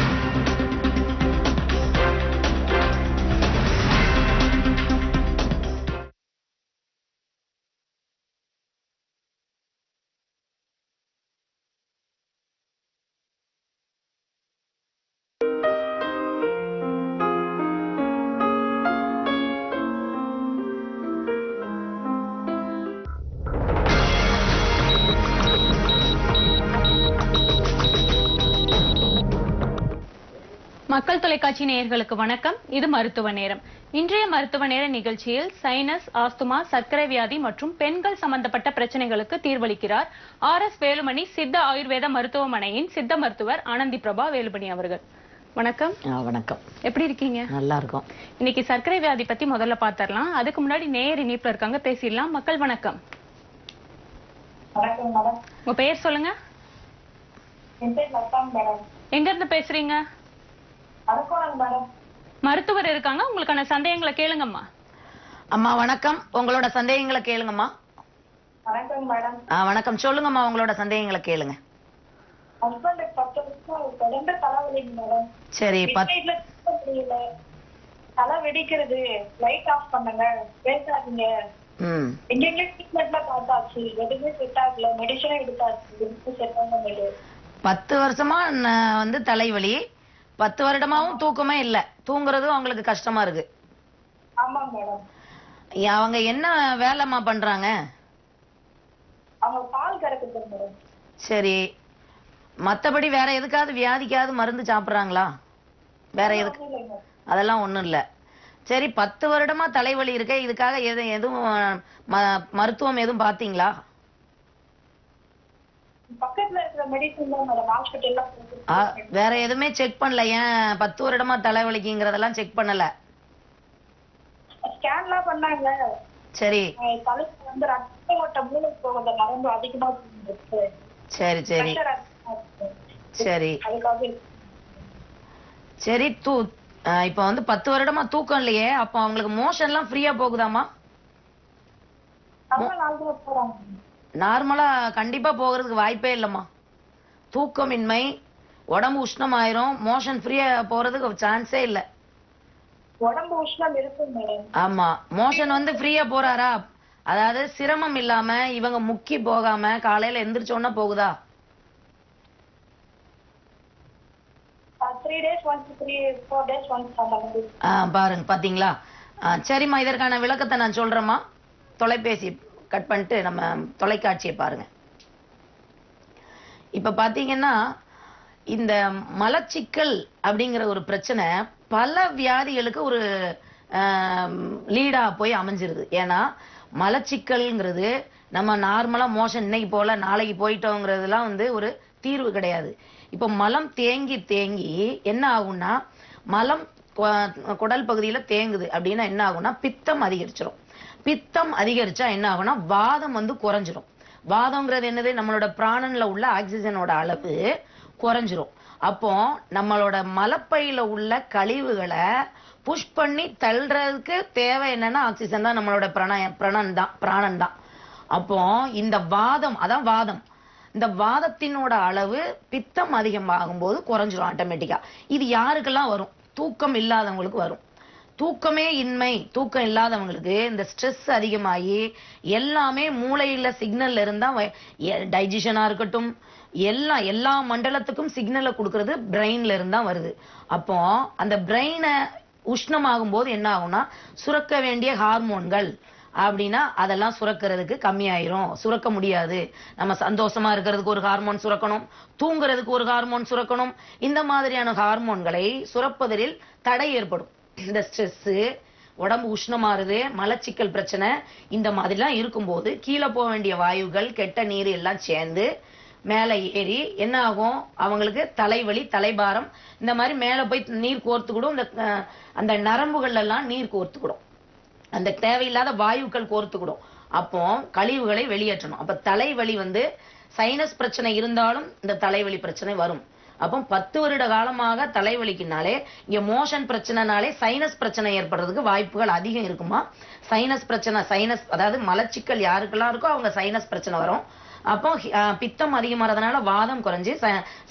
மக்கள் தொலைக்காட்சி நேயர்களுக்கு வணக்கம். இது மருத்துவ நேரம். இன்றைய மருத்துவ நேர நிகழ்ச்சியில் சைனஸ், ஆஸ்துமா, சர்க்கரை வியாதி மற்றும் பெண்கள் சம்பந்தப்பட்ட பிரச்சனைகளுக்கு தீர்வளிக்கிறார் RS வேலுமணி சித்த ஆயுர்வேத மருத்துவமனையின் சித்த மருத்துவர் ஆனந்தி பிரபா வேலுமணி அவர்கள். வணக்கம். வணக்கம். எப்படி இருக்கீங்க? நல்லா இருக்கும். இன்னைக்கு சர்க்கரை வியாதி பத்தி முதல்ல பாத்திரலாம். அதுக்கு முன்னாடி நேயர் இணைப்புல இருக்காங்க, பேசிடலாம். மக்கள் வணக்கம். உங்க பெயர் சொல்லுங்க. எங்க இருந்து பேசுறீங்க? மருத்துவர் இருக்காங்க, உங்களுக்கான சந்தேகங்களை கேளுங்கம்மா. அம்மா வணக்கம், உங்களோட சந்தேகங்களை கேளுங்கம்மா. வணக்கம், சொல்லுங்கம்மா, உங்களோட சந்தேகங்களை கேளுங்க. சரி. தலை வெடிக்கிறது, லைட் ஆஃப் பண்ணுங்க, பேசாதீங்க. எங்க ட்ரீட்மெண்ட்ல பார்த்தாச்சு, எதுவுமே செட் ஆகல, மெடிசனும் எடுத்தாச்சு, செட் பண்ண முடியல. 10 வருஷமா தலைவலி, 10 வருடமாவும் தூக்கமே இல்ல, தூங்குறதும் அவங்களுக்கு கஷ்டமா இருக்கு. ஆமாங்க மேடம். அவங்க என்ன வேலைமா பண்றாங்க? அவங்க பால் கறக்குது மேடம். சரி, மத்தபடி வேற எதுக்காவது வியாதிக்காவது மருந்து சாப்பிடுறாங்களா? வேற எதுக்கு? அதெல்லாம் ஒண்ணும் இல்ல. சரி, 10 வருடமா தலைவலி இருக்க, இதுக்காக எதுவும் மருத்துவம் எதுவும் பாத்தீங்களா? பக்கத்துல இருக்கிற மெடிசன் தான் மேடம், ஹாஸ்பிடல்ல. வேற எதுவுமே செக் பண்ணல? ஏன் 10 வருடமா தலைவலிக்குங்கிறதெல்லாம் செக் பண்ணல? ஸ்கேன்லாம் பண்ணாங்க. சரி தலைக்கு வந்து ரத்த ஓட்ட மூளை போகுது, நரம்பு அதிகமா இருக்கு. சரி சரி சரி சரி. இப்ப வந்து 10 வருடமா தூக்கம் இல்லையே, அப்ப அவங்களுக்கு மோஷன் எல்லாம் ஃப்ரீயா போகுதாமா? நார்மலா கண்டிப்பா போகிறதுக்கு வாய்ப்பே இல்லம்மா. தூக்கமின்மை, உடம்பு உஷ்ணமாயிரும், மோஷன் ஃப்ரீயா போறதுக்கு சான்ஸே இல்ல. உடம்பு உஷ்ணம் இருக்கு மேடம். ஆமா, மோஷன் வந்து ஃப்ரீயா போறாரா? அதாவது சிரமம் இல்லாம இவங்க முக்கி போகாம காலையில எந்திரிச்சோன்னா போகுதா? 3 days once, 4 days once அந்த மாதிரி. பாருங்க, பாத்தீங்களா? சரிம்மா, இதற்கான விளக்கத்தை நான் சொல்றேம்மா. தொலைபேசி கட் பண்ணிட்டு நம்ம தொலைக்காட்சியை பாருங்க. இப்ப பாத்தீங்கன்னா, இந்த மலச்சிக்கல் அப்படிங்கிற ஒரு பிரச்சனை பல வியாதிகளுக்கு ஒரு லீடா போய் அமைஞ்சிருது. ஏன்னா மலச்சிக்கல்ங்கிறது நம்ம நார்மலா மோஷன் இன்னைக்கு போல நாளைக்கு போயிட்டோங்கிறதுலாம் வந்து ஒரு தீர்வு கிடையாது. இப்ப மலம் தேங்கி தேங்கி என்ன ஆகும்னா, மலம் குடல் பகுதியில தேங்குது அப்படின்னா என்ன ஆகும்னா, பித்தம் அதிகரிச்சிடும். பித்தம் அதிகரிச்சா என்ன ஆகும்னா, வாதம் வந்து குறைஞ்சிரும். வாதம்ங்கிறது என்னது? நம்மளோட பிராணன்ல உள்ள ஆக்சிஜனோட அளவு குறைஞ்சிரும். அப்போ நம்மளோட மலப்பையில உள்ள கழிவுகளை புஷ் பண்ணி தள்ளுறதுக்கு தேவை என்னன்னா ஆக்சிஜன் தான், நம்மளோட பிராணன் தான். அப்போ இந்த வாதம், அதான் வாதம், இந்த வாதத்தினோட அளவு பித்தம் அதிகமாகும் போது குறைஞ்சிரும் ஆட்டோமேட்டிக்கா. இது யாருக்கெல்லாம் வரும்? தூக்கம் இல்லாதவங்களுக்கு வரும். தூக்கமே இன்மை, தூக்கம் இல்லாதவங்களுக்கு இந்த ஸ்ட்ரெஸ் அதிகமாகி எல்லாமே மூளையில சிக்னல்ல இருந்தா, டைஜஷனா இருக்கட்டும், எல்லா மண்டலத்துக்கும் சிக்னலை கொடுக்கறது பிரெயின்ல இருந்தா வருது. அப்போ அந்த பிரெயினை உஷ்ணமாகும் போது என்ன ஆகும்னா, சுரக்க வேண்டிய ஹார்மோன்கள் அப்படின்னா அதெல்லாம் சுரக்கிறதுக்கு கம்மியாயிரும், சுரக்க முடியாது. நம்ம சந்தோஷமா இருக்கிறதுக்கு ஒரு ஹார்மோன் சுரக்கணும், தூங்குறதுக்கு ஒரு ஹார்மோன் சுரக்கணும். இந்த மாதிரியான ஹார்மோன்களை சுரப்பதில் தடை ஏற்படும். இந்த ஸ்ட்ரெஸ், உடம்பு உஷ்ணமாறுது, மலச்சிக்கல் பிரச்சனை, இந்த மாதிரிலாம் இருக்கும்போது கீழே போக வேண்டிய வாயுகள், கெட்ட நீர் எல்லாம் சேர்ந்து மேலே ஏறி என்ன ஆகும், அவங்களுக்கு தலைவலி, தலைபாரம், இந்த மாதிரி மேலே போய் நீர் கோர்த்துக்கிடும். அந்த நரம்புகள் எல்லாம் நீர் கோர்த்துக்கிடும், அந்த தேவையில்லாத வாயுக்கள் கோர்த்துக்கிடும். அப்போ கழிவுகளை வெளியேற்றணும். அப்ப தலைவலி வந்து சைனஸ் பிரச்சனை இருந்தாலும் இந்த தலைவலி பிரச்சனை வரும். அப்போ 10 வருட காலமாக தலைவலிக்குனாலே இங்க மோஷன் பிரச்சனைனாலே சைனஸ் பிரச்சனை ஏற்படுறதுக்கு வாய்ப்புகள் அதிகம் இருக்குமா. சைனஸ் பிரச்சனை, சைனஸ் அதாவது மலச்சிக்கல் யாருக்கெல்லாம் இருக்கோ அவங்க சைனஸ் பிரச்சனை வரும். அப்போ பித்தம் அதிகமாறதுனால வாதம் குறைஞ்சு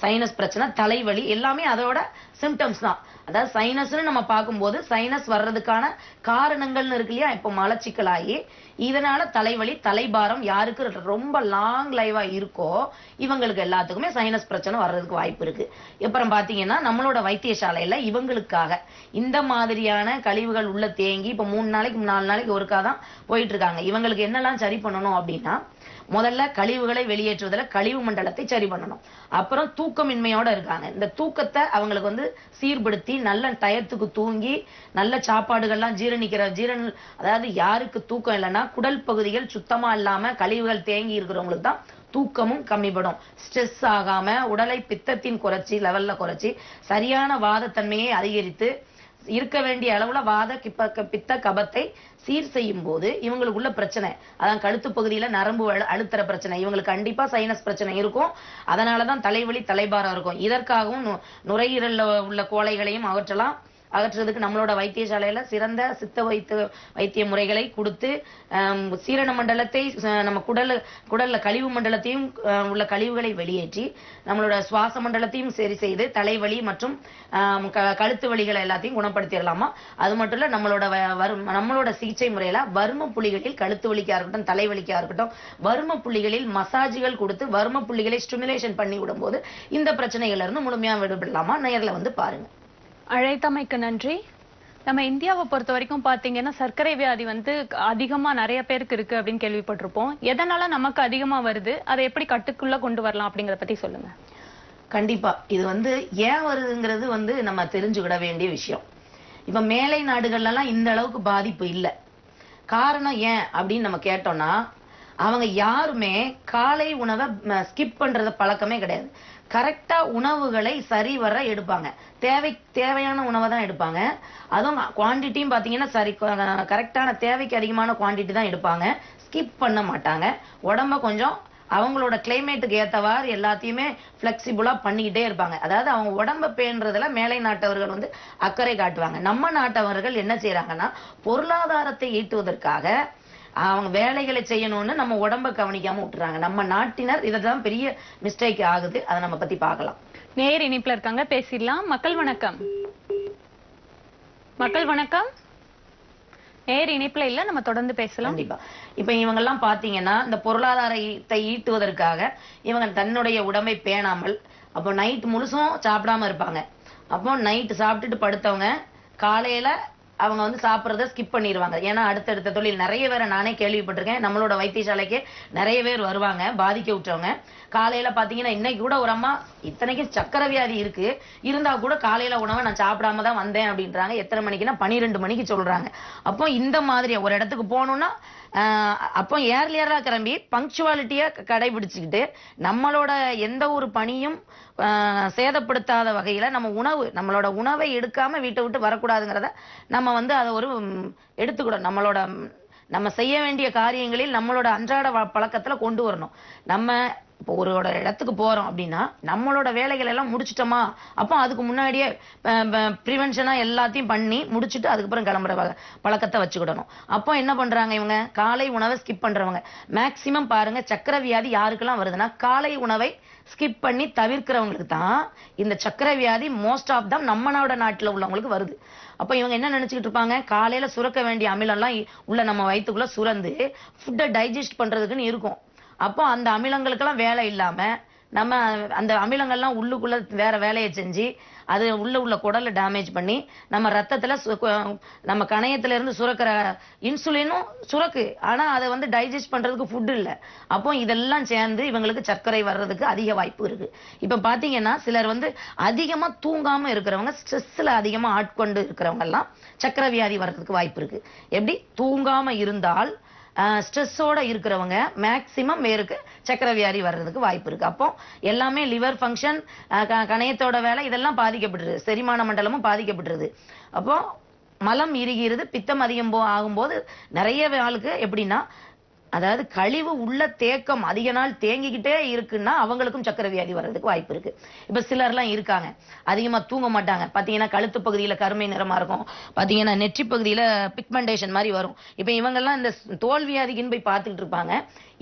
சைனஸ் பிரச்சனை, தலைவலி எல்லாமே அதோட சிம்டம்ஸ் தான். அதாவது சைனஸ்ன்னு நம்ம பார்க்கும்போது சைனஸ் வர்றதுக்கான காரணங்கள்னு இருக்கு இல்லையா. இப்போ மலச்சிக்கல் ஆகி இதனால தலைவலி, தலைபாரம் யாருக்கு ரொம்ப லாங் லைவா இருக்கோ இவங்களுக்கு எல்லாத்துக்குமே சைனஸ் பிரச்சனை வர்றதுக்கு வாய்ப்பு இருக்கு. அப்புறம் பாத்தீங்கன்னா நம்மளோட வைத்தியசாலையில இவங்களுக்காக இந்த மாதிரியான கழிவுகள் உள்ள தேங்கி இப்ப 3 நாளைக்கு 4 நாளைக்கு ஒருக்காதான் போயிட்டு இருக்காங்க. இவங்களுக்கு என்னெல்லாம் சரி பண்ணணும் அப்படின்னா, முதல்ல கழிவுகளை வெளியேற்றுவதில் கழிவு மண்டலத்தை சரி பண்ணணும். அப்புறம் தூக்கமின்மையோட இருக்காங்க, இந்த தூக்கத்தை அவங்களுக்கு வந்து சீர்படுத்தி நல்ல டயத்துக்கு தூங்கி நல்ல சாப்பாடுகள்லாம் அதாவது யாருக்கு தூக்கம் இல்லைன்னா குடல் பகுதிகள் சுத்தமா இல்லாம கழிவுகள் தேங்கி இருக்கிறவங்களுக்கு தான் தூக்கமும் கம்மிப்படும். ஸ்ட்ரெஸ் ஆகாம உடலை பித்தத்தின் குறைச்சி லெவல்ல குறைச்சி சரியான வாதத்தன்மையை அதிகரித்து இருக்க வேண்டிய அளவுல வாத பித்த கபத்தை சீர் செய்யும் போது இவங்களுக்குள்ள பிரச்சனை, அதான் கழுத்து பகுதியில நரம்பு அழுத்துற பிரச்சனை, இவங்களுக்கு கண்டிப்பா சைனஸ் பிரச்சனை இருக்கும். அதனாலதான் தலைவலி, தலைபாரம் இருக்கும். இதற்காகவும் நுரையீரல்ல உள்ள கோளைகளையும் அகற்றுறதுக்கு நம்மளோட வைத்தியசாலையில சிறந்த சித்த வைத்திய முறைகளை கொடுத்து சீரண மண்டலத்தை, நம்ம குடல்ல கழிவு மண்டலத்தையும் உள்ள கழிவுகளை வெளியேற்றி நம்மளோட சுவாச மண்டலத்தையும் சரி செய்து தலைவலி மற்றும் கழுத்து வலிகளை எல்லாத்தையும் குணப்படுத்திடலாமா. அது மட்டும் இல்ல, நம்மளோட சிகிச்சை முறையில வர்ம புள்ளிகளில் கழுத்து வலிக்கா இருக்கட்டும், தலைவலிக்கா இருக்கட்டும், வர்ம புள்ளிகளில் மசாஜுகள் கொடுத்து வர்ம புள்ளிகளை ஸ்டிமுலேஷன் பண்ணி விடும் போது இந்த பிரச்சனைகள்ல இருந்து முழுமையா விடுபடலாமா. நேர்ல வந்து பாருங்க. அழைத்தமைக்கு நன்றி. நம்ம இந்தியாவை பொறுத்த வரைக்கும் பாத்தீங்கன்னா சர்க்கரை வியாதி வந்து அதிகமா நிறைய பேருக்கு இருக்கு அப்படின்னு கேள்விப்பட்டிருப்போம். எதனால நமக்கு அதிகமா வருது, அதை எப்படி கட்டுக்குள்ள கொண்டு வரலாம் அப்படிங்கறத பத்தி சொல்லுங்க. கண்டிப்பா இது வந்து ஏன் வருதுங்கிறது வந்து நம்ம தெரிஞ்சுக்கிட வேண்டிய விஷயம். இப்ப மேலை நாடுகள்ல எல்லாம் இந்த அளவுக்கு பாதிப்பு இல்லை. காரணம் ஏன் அப்படின்னு நம்ம கேட்டோம்னா, அவங்க யாருமே காலை உணவை ஸ்கிப் பண்றது பழக்கமே கிடையாது. கரெக்டா உணவுகளை சரிவர எடுப்பாங்க. தேவையான உணவை தான் எடுப்பாங்க. அதுவும் குவான்டிட்டியும் பாத்தீங்கன்னா சரி கரெக்டான தேவைக்கு அதிகமான குவான்டிட்டி தான் எடுப்பாங்க. ஸ்கிப் பண்ண மாட்டாங்க. உடம்ப கொஞ்சம் அவங்களோட கிளைமேட்டுக்கு ஏத்தவாறு எல்லாத்தையுமே பிளெக்சிபிளா பண்ணிக்கிட்டே இருப்பாங்க. அதாவது அவங்க உடம்ப பேணுறதுல மேலை நாட்டவர்கள் வந்து அக்கறை காட்டுவாங்க. நம்ம நாட்டவர்கள் என்ன செய்யறாங்கன்னா, பொருளாதாரத்தை ஈட்டுவதற்காக அவங்க வேலைகளை செய்யணும்னு நம்ம உடம்ப கவனிக்காம விட்டுறாங்க. நம்ம நாட்டினர் இதுதான் பெரிய மிஸ்டேக் ஆகுது. அதை நம்ம பத்தி பார்க்கலாம். நேர் இணைப்புல இருக்காங்க, பேசிடலாம். மக்கள் வணக்கம். மக்கள் வணக்கம். நேர் இணைப்புல இல்ல, நம்ம தொடர்ந்து பேசலாம். கண்டிப்பா. இப்ப இவங்க எல்லாம் பாத்தீங்கன்னா இந்த பொருளாதாரத்தை ஈட்டுவதற்காக இவங்க தன்னுடைய உடம்பை பேணாமல் அப்போ நைட் முழுசும் சாப்பிடாம இருப்பாங்க. அப்போ நைட் சாப்பிட்டுட்டு படுத்தவங்க காலையில அவங்க வந்து சாப்பிட்றத ஸ்கிப் பண்ணிடுவாங்க. ஏன்னா அடுத்தடுத்த தொழில் நிறைய பேரை நானே கேள்விப்பட்டிருக்கேன். நம்மளோட வைத்தியசாலைக்கு நிறைய பேர் வருவாங்க பாதிக்க விட்டவங்க. காலையில பாத்தீங்கன்னா இன்னைக்கு கூட ஒரு அம்மா இத்தனைக்கும் சக்கரை வியாதி இருக்கு, இருந்தா கூட காலையில உணவை நான் சாப்பிடாம தான் வந்தேன் அப்படின்றாங்க. எத்தனை மணிக்குன்னா 12 மணிக்கு சொல்றாங்க. அப்போ இந்த மாதிரி ஒரு இடத்துக்கு போகணும்னா அப்போ ஏர்லியரா கிளம்பி பங்க்சுவாலிட்டியா கடைபிடிச்சுக்கிட்டு நம்மளோட எந்த ஒரு பணியும் சேதப்படுத்தாத வகையில நம்மளோட உணவை எடுக்காம வீட்டை விட்டு வரக்கூடாதுங்கிறத நம்ம வந்து அதை ஒரு எடுத்துக்கிடும். நம்ம செய்ய வேண்டிய காரியங்களில் நம்மளோட அன்றாட பழக்கத்துல கொண்டு வரணும். நம்ம இப்போ ஒரு இடத்துக்கு போறோம் அப்படின்னா நம்மளோட வேலைகள் எல்லாம் முடிச்சிட்டோமா, அப்போ அதுக்கு முன்னாடியே ப்ரிவென்ஷனா எல்லாத்தையும் பண்ணி முடிச்சுட்டு அதுக்கப்புறம் கிளம்புற பழக்கத்தை வச்சுக்கிடணும். அப்போ என்ன பண்றாங்க இவங்க, காலை உணவை ஸ்கிப் பண்றவங்க மேக்சிமம் பாருங்க. சக்கரை வியாதி யாருக்கெல்லாம் வருதுன்னா காலை உணவை ஸ்கிப் பண்ணி தவிர்க்கிறவங்களுக்கு தான் இந்த சக்கரை வியாதி மோஸ்ட் ஆஃப் தம் நம்மளோட நாட்டுல உள்ளவங்களுக்கு வருது. அப்ப இவங்க என்ன நினைச்சுக்கிட்டு இருப்பாங்க, காலையில சுரக்க வேண்டிய அமிலம் எல்லாம் உள்ள நம்ம வயிற்றுக்குள்ள சுரந்து ஃபுட்டை டைஜஸ்ட் பண்றதுக்குன்னு இருக்கும். அப்போ அந்த அமிலங்களுக்கெல்லாம் வேலை இல்லாம நம்ம அந்த அமிலங்கள்லாம் உள்ளுக்குள்ள வேற வேலையை செஞ்சு அது உள்ள குடலை டேமேஜ் பண்ணி நம்ம ரத்தத்துல நம்ம கணையத்துல இருந்து சுரக்கிற இன்சுலினும் சுரக்கு, ஆனா அதை வந்து டைஜஸ்ட் பண்றதுக்கு ஃபுட் இல்லை. அப்போ இதெல்லாம் சேர்ந்து இவங்களுக்கு சர்க்கரை வர்றதுக்கு அதிக வாய்ப்பு இருக்கு. இப்ப பாத்தீங்கன்னா சிலர் வந்து அதிகமா தூங்காம இருக்கிறவங்க, ஸ்ட்ரெஸ்ல அதிகமா ஆட்கொண்டு இருக்கிறவங்க எல்லாம் சர்க்கரை வியாதி வர்றதுக்கு வாய்ப்பு இருக்கு. எப்படி தூங்காம இருந்தால் ஸ்ட்ரெஸ்ஸோட இருக்கிறவங்க மேக்சிமம் பேருக்கு சக்கரை வியாதி வர்றதுக்கு வாய்ப்பு இருக்கு. அப்போ எல்லாமே லிவர் ஃபங்க்ஷன், கணையத்தோட வேலை இதெல்லாம் பாதிக்கப்பட்டுருது. செரிமான மண்டலமும் பாதிக்கப்பட்டுருது. அப்போ மலம் இறுகிறது, பித்தம் அதிகம் ஆகும்போது நிறைய ஆளுக்கு எப்படின்னா, அதாவது கழிவு உள்ள தேக்கம் அதிக நாள் தேங்கிக்கிட்டே இருக்குன்னா அவங்களுக்கும் சக்கரை வியாதி வர்றதுக்கு வாய்ப்பு இருக்கு. இப்ப சிலர்லாம் இருக்காங்க அதிகமா தூங்க மாட்டாங்க. பாத்தீங்கன்னா கழுத்து பகுதியில கருமை நிறமா இருக்கும், பாத்தீங்கன்னா நெற்றி பகுதியில பிக்மெண்டேஷன் மாதிரி வரும். இப்ப இவங்கெல்லாம் இந்த தோல் வியாதிக்குன்னு போய் பார்த்துக்கிட்டு இருப்பாங்க.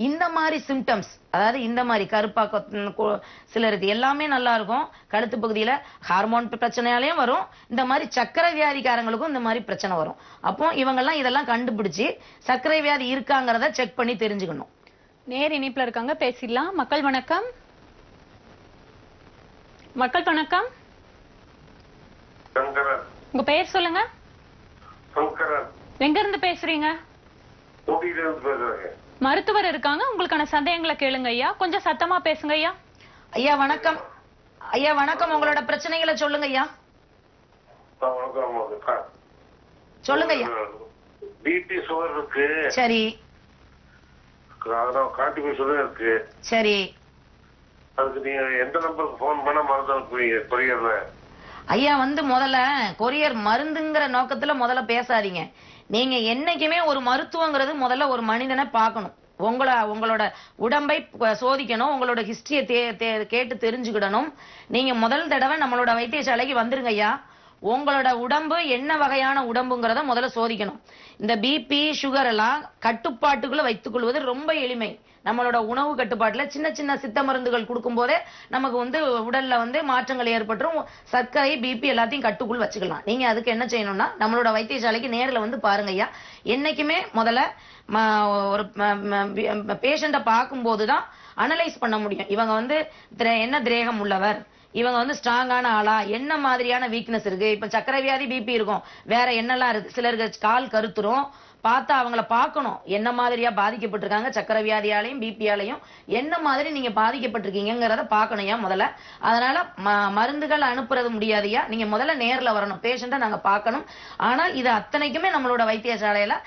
இந்த மாதிரி சிம்டம்ஸ், அதாவது இந்த மாதிரி கருப்பாக்க சிலருக்கு எல்லாமே நல்லா இருக்கும், கழுத்து பகுதியில ஹார்மோன் பிரச்சனையாலையும் வரும், இந்த மாதிரி சர்க்கரை வியாதிக்காரங்களுக்கும் இந்த மாதிரி பிரச்சனை வரும். அப்போ இவங்கெல்லாம் இதெல்லாம் கண்டுபிடிச்சு சர்க்கரை வியாதி இருக்காங்கிறத செக் பண்ணி தெரிஞ்சுக்கணும். நேர் இணைப்புல இருக்காங்க, பேசிடலாம். மக்கள் வணக்கம். மக்கள் வணக்கம். உங்க பெயர் சொல்லுங்க. எங்க இருந்து பேசுறீங்க? மருத்துவர் இருக்காங்க, உங்களுக்கான சந்தேகங்களை கேளுங்க ஐயா. கொஞ்சம் சத்தமா பேசுங்க ஐயா. ஐயா வணக்கம். ஐயா வணக்கம், உங்களோட பிரச்சனைகளை சொல்லுங்க ஐயா. சொல்லுங்க ஐயா. பிபி சுகர் இருக்கு. சரி கான்டிபியூஷன் இருக்கு. சரி, அதுக்கு நீங்க எந்த நம்பருக்கு போன் பண்ண மருந்து கொரியர்ல? ஐயா வந்து முதல்ல கொரியர் மருந்துங்கிற நோக்கத்துல முதல்ல பேசாதீங்க. நீங்க என்னைக்குமே ஒரு மருத்துவங்கிறது முதல்ல ஒரு மனிதனை பார்க்கணும். உங்களோட உடம்பை சோதிக்கணும், உங்களோட ஹிஸ்டரியை கேட்டு தெரிஞ்சுக்கிடணும். நீங்க முதல் தடவை நம்மளோட வைத்தியசாலைக்கு வந்துருங்க ஐயா. உங்களோட உடம்பு என்ன வகையான உடம்புங்கிறத முதல்ல சோதிக்கணும். இந்த பிபி சுகர் எல்லாம் கட்டுப்பாட்டுக்குள்ள வைத்துக் கொள்வது ரொம்ப எளிமை. நம்மளோட உணவு கட்டுப்பாட்டுல சின்ன சின்ன சித்த மருந்துகள் கொடுக்கும் போதே நமக்கு வந்து உடல்ல வந்து மாற்றங்கள் ஏற்பட்டுரும். சர்க்கரை பிபி எல்லாத்தையும் கட்டுக்குள் வச்சுக்கலாம். நீங்க அதுக்கு என்ன செய்யணும்னா நம்மளோட வைத்தியசாலைக்கு நேரில் வந்து பாருங்க ஐயா. என்னைக்குமே முதல்ல ஒரு பேஷண்ட்டை பார்க்கும் போதுதான் அனலைஸ் பண்ண முடியும். இவங்க வந்து என்ன திரேகம் உள்ளவர், இவங்க வந்து ஸ்ட்ராங்கான ஆளா, என்ன மாதிரியான வீக்னஸ் இருக்கு. இப்ப சக்கரை வியாதி பிபி இருக்கும், வேற என்னெல்லாம் இருக்கு. சிலருக்கு கால் கருத்துரும், பார்த்தா அவங்கள பார்க்கணும் என்ன மாதிரியா பாதிக்கப்பட்டிருக்காங்க, சக்கரை வியாதியாலையும் பிபியாலையும் என்ன மாதிரி நீங்க பாதிக்கப்பட்டிருக்கீங்கிறத பார்க்கணும் ஏன் முதல்ல. அதனால மருந்துகள் அனுப்புறது முடியாதையா, நீங்க முதல்ல நேர்ல வரணும், பேஷண்ட்டை நாங்க பார்க்கணும். ஆனா இது அத்தனைக்குமே நம்மளோட வைத்தியசாலையில